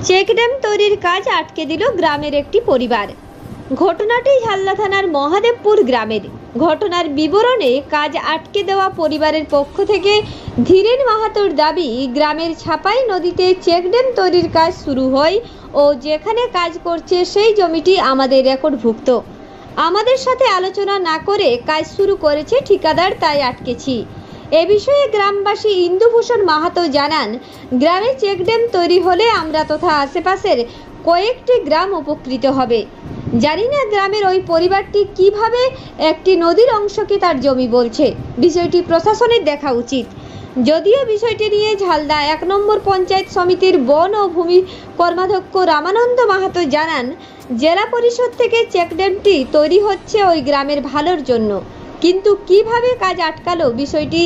চেকড্যাম তৈরির কাজ আটকে দিল গ্রামের একটি পরিবার। ঘটনাটি ঝালদা থানার মহাদেবপুর গ্রামের। ঘটনার বিবরণে কাজ আটকে দেওয়া পরিবারের পক্ষ থেকে ধীরেন মাহাতোর দাবি, গ্রামের ছাপাই নদীতে চেকড্যাম তৈরির কাজ শুরু হয় ও যেখানে কাজ করছে সেই জমিটি আমাদের রেকর্ডভুক্ত। আমাদের সাথে আলোচনা না করে কাজ শুরু করেছে ঠিকাদার, তাই আটকেছি। এ বিষয়ে গ্রামবাসী ইন্দুভূষণ মাহাতো জানান, গ্রামে চেকড্যাম তৈরি হলে আমরা তথা আশেপাশের কয়েকটি গ্রাম উপকৃত হবে। জানি না গ্রামের ওই পরিবারটি কিভাবে একটি নদীর অংশকে তার জমি বলছে। বিষয়টি প্রশাসনের দেখা উচিত। যদিও বিষয়টি নিয়ে ঝালদা ১ নম্বর পঞ্চায়েত সমিতির বন ও ভূমি কর্মাধ্যক্ষ রামানন্দ মাহাতো জানান, জেলা পরিষদ থেকে চেকড্যামটি তৈরি হচ্ছে ওই গ্রামের ভালোর জন্য, কিন্তু কিভাবে কাজ আটকালো বিষয়টি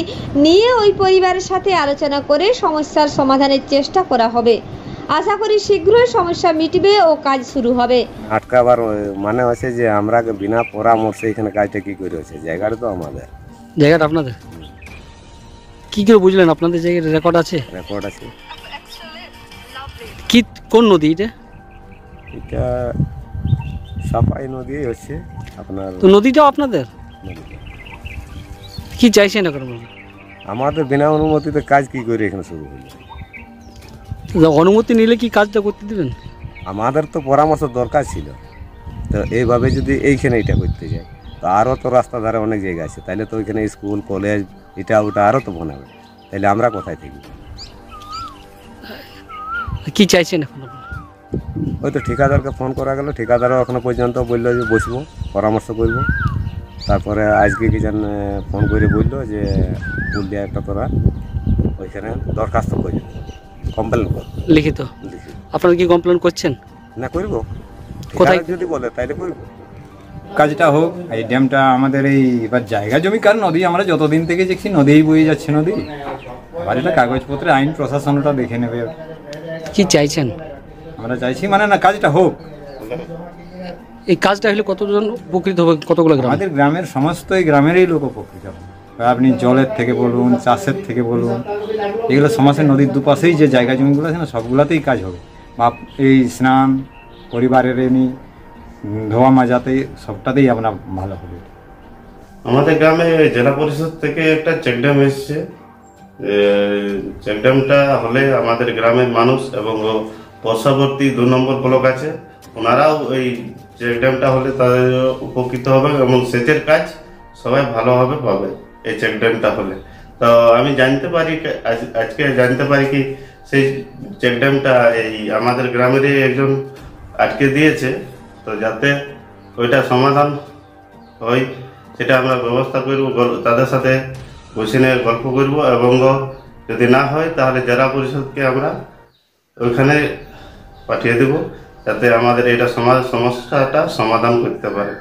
নিয়ে ওই পরিবারের সাথে আলোচনা করে সমস্যার সমাধানের চেষ্টা করা হবে। আশা করি শীঘ্রই সমস্যা মিটবে ও কাজ শুরু হবে। আটকাবার মানে হচ্ছে যে আমরা বিনা পরামর্শে এখানে কাজটা কি করে হচ্ছে। জায়গাটা তো আমাদের, জায়গাটা আপনাদের। কি করে বুঝলেন আপনাদের জায়গায় রেকর্ড আছে? রেকর্ড আছে। কি কোন নদী এটা? এটা সাপাই নদী হচ্ছে আপনার। তো নদীটাও আপনাদের? কি চাইছেন এখন? আমাদের বিনা অনুমতিতে কাজ কি করে এখানে শুরু হলো? অনুমতি নিলে কি কাজটা করতে দেবেন? আমাদের তো পরামর্শ দরকার ছিল। তো এইভাবে যদি এইখানে এটা করতে যায়, তো আরও তো রাস্তা ধারে অনেক জায়গা আছে, তাহলে তো ওইখানে স্কুল কলেজ এটা ওটা আরও তো বানাবে, তাহলে আমরা কোথায় থাকি? কি চাইছেন এখন? ওই তো ঠিকাদারকে ফোন করা গেল, ঠিকাদারও এখনো পর্যন্ত বললো যে বসবো, পরামর্শ করব। তারপরে আজকে কি যেন ফোন করে বললো যে পুরুলিয়া একটা তোরা ওইখানে দরখাস্ত করবি, কমপ্লেন কর, লিখিত। আপনারা কি কমপ্লেন করছেন? না, করবো। কোথায় যদি বলে তাইলে করবো। কাজটা হোক। এই ড্যামটা আমাদের এই এবার জায়গা জমি কার নদী, আমরা যতদিন থেকে দেখছি নদীই বয়ে যাচ্ছে নদী। এবার এটা কাগজপত্রে আইন প্রশাসনটা দেখে নেবে। কি চাইছেন? আমরা চাইছি মানে না, কাজটা হোক। এই কাজটা হলে কতজন উপকৃত হবে? কতগুলো গ্রাম? আমাদের গ্রামের সমস্ত এই গ্রামেরই লোক উপকৃত হবে। আপনি জলের থেকে বলুন, চাষের থেকে বলুন, এগুলো সমাজের নদীর দুপাশেই যে জায়গা জমিগুলো আছে না, সবগুলোতেই কাজ হবে। বা এই স্নান, পরিবারের এমনি ধোয়া মাজাতে সবটাতেই আপনার ভালো হবে। আমাদের গ্রামে জেলা পরিষদ থেকে একটা চেকড্যাম এসছে। চেকড্যামটা হলে আমাদের গ্রামের মানুষ এবং পার্শ্ববর্তী ২ নম্বর ব্লক আছে, ওনারাও এই চেকড্যামটা হলে তাদের উপকৃত হবে এবং সেচের কাজ সবাই ভালোভাবে পাবে এই চেকড্যামটা হলে। তো আমি জানতে পারি, আজকে জানতে পারি কি সেই চেকড্যামটা এই আমাদের গ্রামেরই একজন আটকে দিয়েছে। তো যাতে ওইটা সমাধান হয় সেটা আমরা ব্যবস্থা করব, তাদের সাথে বসে নিয়ে গল্প করব এবং যদি না হয় তাহলে জেলা পরিষদকে আমরা ওইখানে পাঠিয়ে দেব, যাতে আমাদের এটা সমস্যাটা সমাধান করতে পারে।